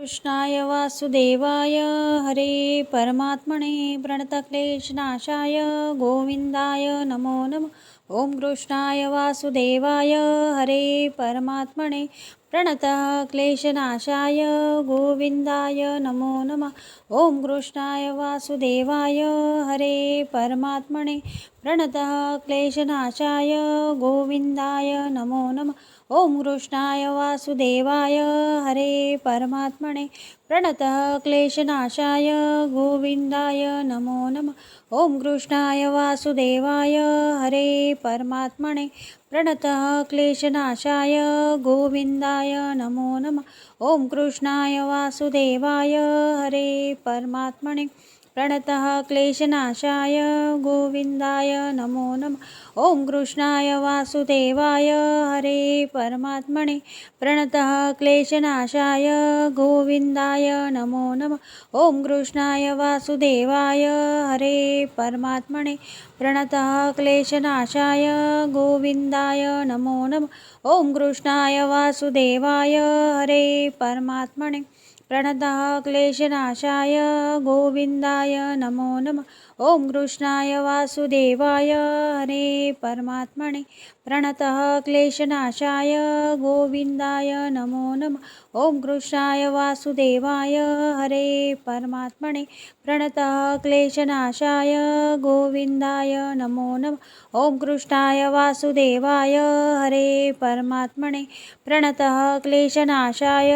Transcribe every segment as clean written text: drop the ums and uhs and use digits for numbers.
कृष्णाय वासुदेवाय हरे परमात्मने प्रणतक्लेशनाशाय गोविंदाय नमो नमः। ओम कृष्णाय वासुदेवाय हरे परमात्मने प्रणतक्लेशनाशाय गोविंदाय नमो नमः। ओम कृष्णाय वासुदेवाय हरे परमात्मने प्रणतक्लेशनाशाय गोविंदाय नमो नमः। ओम कृष्णाय वासुदेवाय हरे परमात्मने प्रणतः क्लेशनाशाय गोविंदाय नमो नमः। ओम कृष्णाय वासुदेवाय हरे परमात्मने प्रणतः क्लेशनाशाय गोविंदाय नमो नमः। ओम कृष्णाय वासुदेवाय हरे परमात्मने प्रणतः क्लेशनाशाय गोविंदाय नमो नमः। ओम कृष्णाय वासुदेवाय हरे परमात्मने प्रणतः क्लेशनाशाय गोविंदाय नमो नमः। ओम कृष्णाय वासुदेवाय हरे परमात्मने प्रणतः क्लेशनाशाय गोविंदाय नमो नमः। ओम कृष्णाय वासुदेवाय हरे परमात्मने प्रणतः क्लेशनाशाय गोविंदाय नमो नमः। ओम कृष्णाय वासुदेवाय हरे परमात्मने प्रणतः क्लेशनाशाय गोविंदाय नमो नमः। ओम कृष्णाय वासुदेवाय हरे परमात्मने प्रणतः क्लेशनाशाय गोविंदाय नमो नमः। ओम कृष्णाय वासुदेवाय हरे परमात्मने प्रणतः क्लेशनाशाय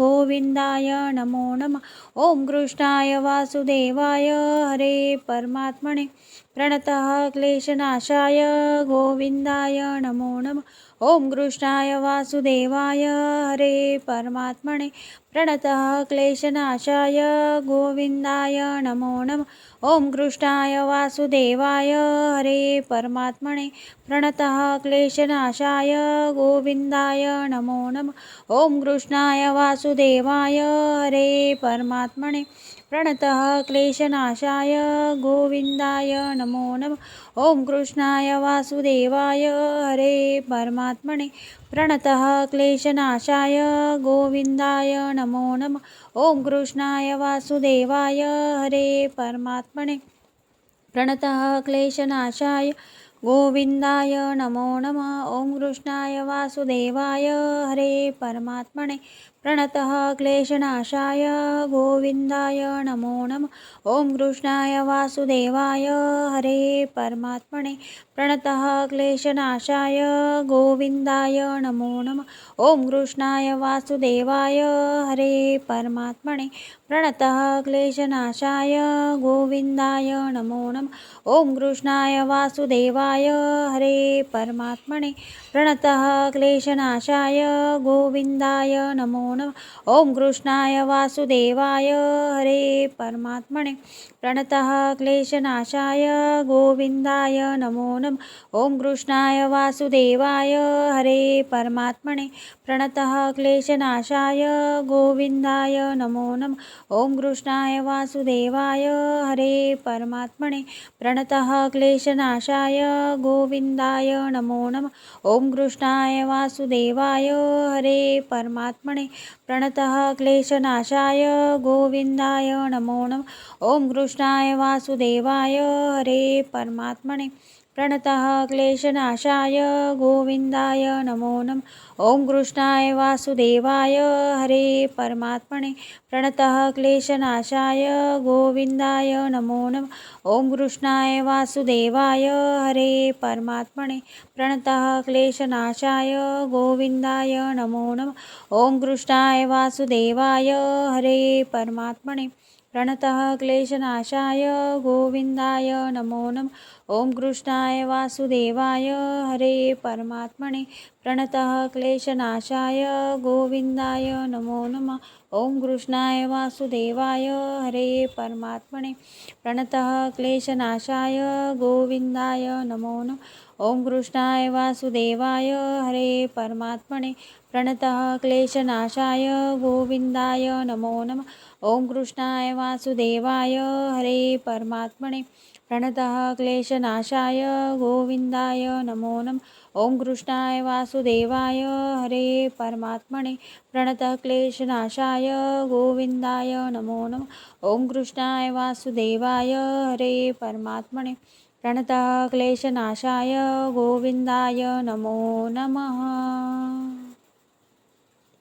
गोविंदाय नमो नमः। ओम कृष्णाय वासुदेवाय हरे परमात्मने प्रणतः क्लेशनाशाय गोविंदाय नमो नमः। ओम कृष्णाय वासुदेवाय हरे परमात्मने प्रणतः क्लेशनाशाय गोविंदाय नमो नमः। ओम कृष्णाय वासुदेवाय हरे परमात्मने प्रणतः क्लेशनाशाय गोविंदाय नमो नमः। ओम कृष्णाय वासुदेवाय हरे परमात्मने प्रणतः क्लेशनाशाय गोविंदाय नमो नमः। ओम कृष्णाय वासुदेवाय हरे परमात्मने प्रणतः क्लेशनाशाय गोविंदाय नमो नमः। ओम कृष्णाय वासुदेवाय हरे परमात्मने प्रणतः क्लेशनाशाय गोविंदाय नमो नमः। ओम कृष्णाय वासुदेवाय हरे परमात्मने प्रणतः क्लेशनाशाय गोविंदाय नमो नमः। ओम कृष्णाय वासुदेवाय हरे परमात्मने प्रणतः क्लेशनाशाय गोविंदाय नमो नमः। ओम कृष्णाय वासुदेवाय हरे परमात्मने प्रणतः क्लेशनाशाय गोविंदाय नमो नमः। ओम कृष्णाय वासुदेवाय हरे परमात्मने प्रणतः क्लेशनाशाय गोविंदाय नमो नमः। ओम कृष्णाय वासुदेवाय हरे परमात्मने प्रणतः क्लेशनाशाय गोविंदाय नमो नमः। ओम कृष्णाय वासुदेवाय हरे परमात्मने प्रणतः क्लेशनाशाय गोविंदाय नमो नमः। ओम कृष्णाय वासुदेवाय हरे परमात्मने प्रणतः क्लेशनाशाय गोविंदाय नमो नमः। ओम कृष्णाय वासुदेवाय हरे परमात्मने प्रणतः क्लेशनाशाय गोविंदाय नमो नमः। ओम कृष्णाय वासुदेवाय हरे परमात्मने प्रणतः क्लेशनाशाय गोविंदाय नमो नमः। ओम कृष्णाय वासुदेवाय हरे परमात्मने प्रणतः क्लेशनाशाय गोविंदाय नमो नमः। ओम कृष्णाय वासुदेवाय हरे परमात्मने प्रणतः क्लेशनाशाय गोविंदाय नमो नमः। ओम कृष्णाय वासुदेवाय हरे परमात्मने प्रणतः क्लेशनाशाय गोविंदाय नमो नमः। ओम कृष्णाय वासुदेवाय हरे परमात्मने प्रणतः क्लेशनाशाय गोविंदाय नमो नमः। ओम कृष्णाय वासुदेवाय हरे परमात्मने प्रणतः क्लेशनाशाय गोविंदाय नमो नमः। ओम कृष्णाय वासुदेवाय हरे परमात्मने प्रणतः क्लेशनाशाय गोविंदाय नमो नमः। ओम कृष्णाय वासुदेवाय हरे परमात्मने प्रणतः क्लेशनाशाय गोविन्दाय नमो नमः। ॐ कृष्णाय वासुदेवाय हरे परमात्मने प्रणतः क्लेशनाशाय गोविन्दाय नमो नमः। ॐ कृष्णाय वासुदेवाय हरे परमात्मने प्रणतः क्लेशनाशाय गोविन्दाय नमो नमः।